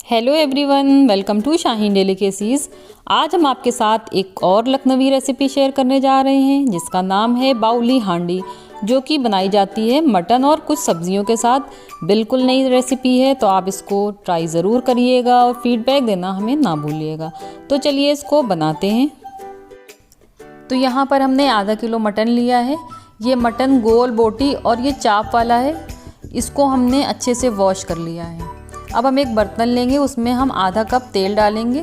Hello everyone, welcome to Shaheen delicacies. आज हम आपके साथ एक और लखनवी रेसिपी शेयर करने जा रहे हैं जिसका नाम है बाउली हांडी, जो कि बनाई जाती है मटन और कुछ सब्जियों के साथ। बिल्कुल नई रेसिपी है, तो आप इसको ट्राई ज़रूर करिएगा और फीडबैक देना हमें ना भूलिएगा। तो चलिए इसको बनाते हैं। तो यहाँ पर हमने आधा किलो मटन लिया है। ये मटन गोल बोटी और ये चाप वाला है। इसको हमने अच्छे से वॉश कर लिया है। अब हम एक बर्तन लेंगे, उसमें हम आधा कप तेल डालेंगे।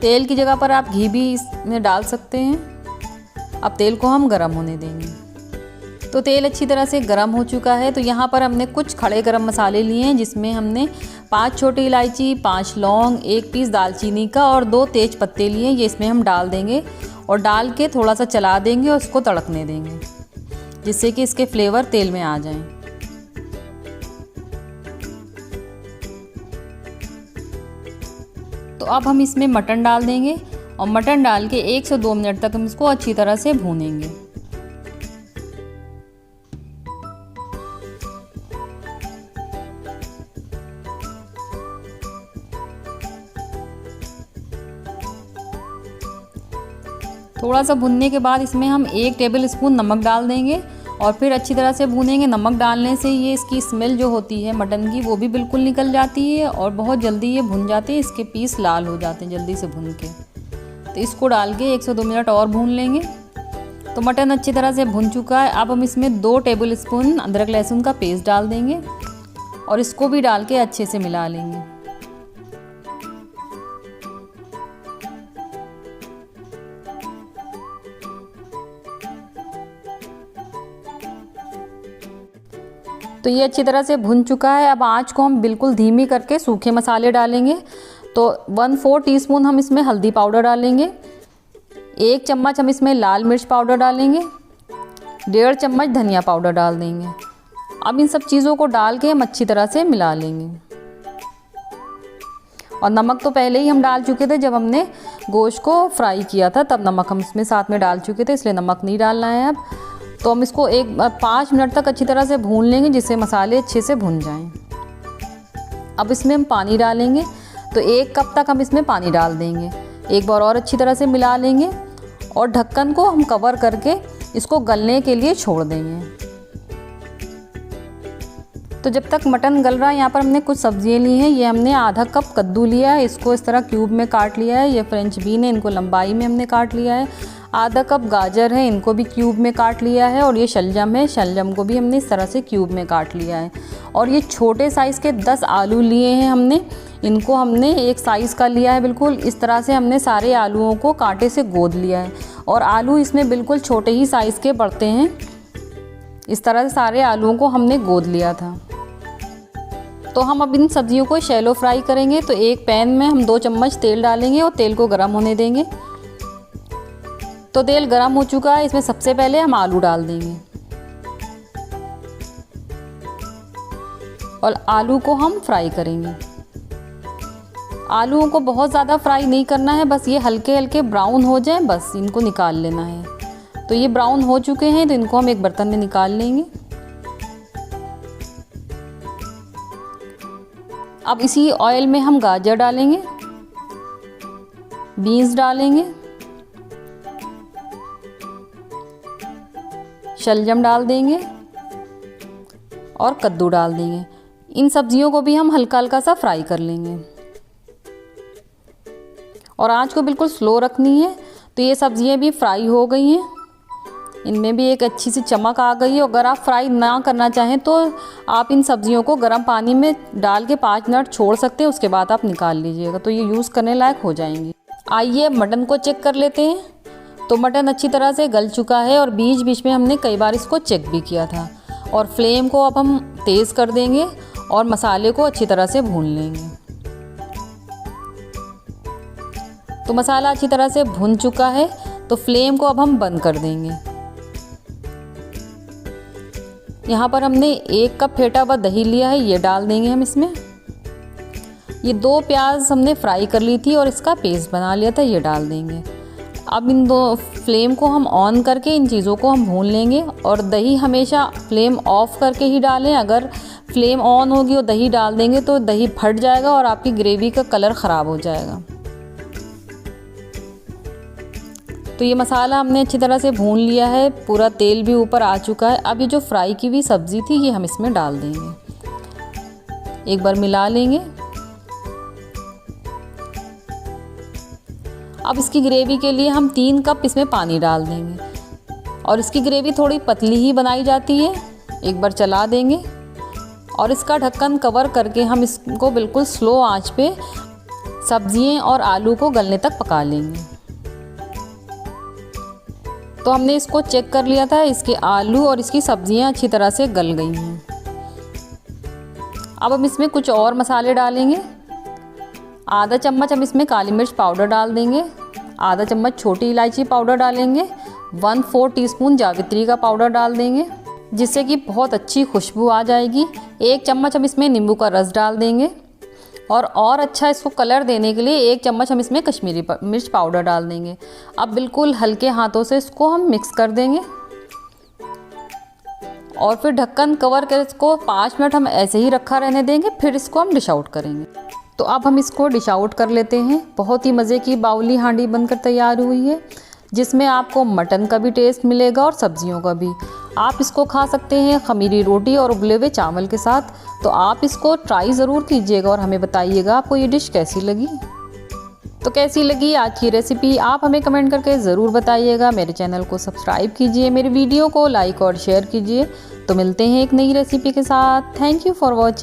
तेल की जगह पर आप घी भी इसमें डाल सकते हैं। अब तेल को हम गरम होने देंगे। तो तेल अच्छी तरह से गरम हो चुका है। तो यहाँ पर हमने कुछ खड़े गरम मसाले लिए हैं, जिसमें हमने 5 छोटी इलायची, 5 लौंग, 1 पीस दालचीनी का और 2 तेज पत्ते लिए। ये इसमें हम डाल देंगे और डाल के थोड़ा सा चला देंगे और इसको तड़कने देंगे, जिससे कि इसके फ्लेवर तेल में आ जाएं। तो अब हम इसमें मटन डाल देंगे और मटन डाल के 1 से 2 मिनट तक हम इसको अच्छी तरह से भूनेंगे। थोड़ा सा भुनने के बाद इसमें हम 1 टेबल स्पून नमक डाल देंगे और फिर अच्छी तरह से भूनेंगे। नमक डालने से ये इसकी स्मेल जो होती है मटन की, वो भी बिल्कुल निकल जाती है और बहुत जल्दी ये भुन जाते हैं। इसके पीस लाल हो जाते हैं जल्दी से भुन के। तो इसको डाल के 1 से 2 मिनट और भून लेंगे। तो मटन अच्छी तरह से भुन चुका है। अब हम इसमें 2 टेबल स्पून अदरक लहसुन का पेस्ट डाल देंगे और इसको भी डाल के अच्छे से मिला लेंगे। तो ये अच्छी तरह से भुन चुका है। अब आंच को हम बिल्कुल धीमी करके सूखे मसाले डालेंगे। तो 1/4 टीस्पून हम इसमें हल्दी पाउडर डालेंगे। 1 चम्मच हम इसमें लाल मिर्च पाउडर डालेंगे। 1.5 चम्मच धनिया पाउडर डाल देंगे। अब इन सब चीज़ों को डाल के हम अच्छी तरह से मिला लेंगे। और नमक तो पहले ही हम डाल चुके थे, जब हमने गोश्त को फ्राई किया था तब नमक हम इसमें साथ में डाल चुके थे, इसलिए नमक नहीं डालना है। अब तो हम इसको 5 मिनट तक अच्छी तरह से भून लेंगे, जिससे मसाले अच्छे से भुन जाएं। अब इसमें हम पानी डालेंगे। तो 1 कप तक हम इसमें पानी डाल देंगे। एक बार और अच्छी तरह से मिला लेंगे और ढक्कन को हम कवर करके इसको गलने के लिए छोड़ देंगे। तो जब तक मटन गल रहा है, यहाँ पर हमने कुछ सब्जियाँ ली हैं। ये हमने आधा कप कद्दू लिया है, इसको इस तरह क्यूब में काट लिया है। ये फ्रेंच बीन है, इनको लंबाई में हमने काट लिया है। आधा कप गाजर है, इनको भी क्यूब में काट लिया है। और ये शलजम है, शलजम को भी हमने इस तरह से क्यूब में काट लिया है। और ये छोटे साइज़ के 10 आलू लिए हैं हमने, इनको हमने एक साइज़ का लिया है। बिल्कुल इस तरह से हमने सारे आलूओं को कांटे से गोद लिया है। और आलू इसमें बिल्कुल छोटे ही साइज़ के पड़ते हैं। इस तरह से सारे आलूओं को हमने गोद लिया था। तो हम अब इन सब्जियों को शैलो फ्राई करेंगे। तो एक पैन में हम 2 चम्मच तेल डालेंगे और तेल को गर्म होने देंगे। तो तेल गर्म हो चुका है। इसमें सबसे पहले हम आलू डाल देंगे और आलू को हम फ्राई करेंगे। आलूओं को बहुत ज़्यादा फ्राई नहीं करना है, बस ये हल्के हल्के ब्राउन हो जाएं, बस इनको निकाल लेना है। तो ये ब्राउन हो चुके हैं, तो इनको हम एक बर्तन में निकाल लेंगे। अब इसी ऑयल में हम गाजर डालेंगे, बीन्स डालेंगे, शलजम डाल देंगे और कद्दू डाल देंगे। इन सब्जियों को भी हम हल्का हल्का सा फ्राई कर लेंगे और आंच को बिल्कुल स्लो रखनी है। तो ये सब्जियां भी फ्राई हो गई हैं, इनमें भी एक अच्छी सी चमक आ गई है। अगर आप फ्राई ना करना चाहें तो आप इन सब्जियों को गर्म पानी में डाल के 5 मिनट छोड़ सकते हैं, उसके बाद आप निकाल लीजिएगा, तो ये यूज़ करने लायक हो जाएंगी। आइए मटन को चेक कर लेते हैं। तो मटन अच्छी तरह से गल चुका है और बीच बीच में हमने कई बार इसको चेक भी किया था। और फ्लेम को अब हम तेज़ कर देंगे और मसाले को अच्छी तरह से भून लेंगे। तो मसाला अच्छी तरह से भुन चुका है, तो फ्लेम को अब हम बंद कर देंगे। यहाँ पर हमने 1 कप फेटा हुआ दही लिया है, ये डाल देंगे हम इसमें। ये 2 प्याज हमने फ्राई कर ली थी और इसका पेस्ट बना लिया था, ये डाल देंगे। अब इन दो फ्लेम को हम ऑन करके इन चीज़ों को हम भून लेंगे। और दही हमेशा फ्लेम ऑफ करके ही डालें। अगर फ्लेम ऑन होगी और दही डाल देंगे तो दही फट जाएगा और आपकी ग्रेवी का कलर ख़राब हो जाएगा। तो ये मसाला हमने अच्छी तरह से भून लिया है, पूरा तेल भी ऊपर आ चुका है। अब ये जो फ्राई की हुई सब्ज़ी थी ये हम इसमें डाल देंगे, एक बार मिला लेंगे। अब इसकी ग्रेवी के लिए हम 3 कप इसमें पानी डाल देंगे और इसकी ग्रेवी थोड़ी पतली ही बनाई जाती है। एक बार चला देंगे और इसका ढक्कन कवर करके हम इसको बिल्कुल स्लो आंच पे सब्जियां और आलू को गलने तक पका लेंगे। तो हमने इसको चेक कर लिया था, इसके आलू और इसकी सब्जियां अच्छी तरह से गल गई हैं। अब हम इसमें कुछ और मसाले डालेंगे। आधा चम्मच हम इसमें काली मिर्च पाउडर डाल देंगे, आधा चम्मच छोटी इलायची पाउडर डालेंगे, 1/4 टीस्पून जावित्री का पाउडर डाल देंगे जिससे कि बहुत अच्छी खुशबू आ जाएगी। 1 चम्मच हम इसमें नींबू का रस डाल देंगे और अच्छा इसको कलर देने के लिए 1 चम्मच हम इसमें कश्मीरी मिर्च पाउडर डाल देंगे। अब बिल्कुल हल्के हाथों से इसको हम मिक्स कर देंगे और फिर ढक्कन कवर कर इसको 5 मिनट हम ऐसे ही रखा रहने देंगे, फिर इसको हम डिश आउट करेंगे। तो अब हम इसको डिश आउट कर लेते हैं। बहुत ही मज़े की बाउली हांडी बनकर तैयार हुई है जिसमें आपको मटन का भी टेस्ट मिलेगा और सब्जियों का भी। आप इसको खा सकते हैं खमीरी रोटी और उबले हुए चावल के साथ। तो आप इसको ट्राई ज़रूर कीजिएगा और हमें बताइएगा आपको ये डिश कैसी लगी। तो कैसी लगी आज की रेसिपी आप हमें कमेंट करके ज़रूर बताइएगा। मेरे चैनल को सब्सक्राइब कीजिए, मेरे वीडियो को लाइक और शेयर कीजिए। तो मिलते हैं एक नई रेसिपी के साथ। Thank you for watching.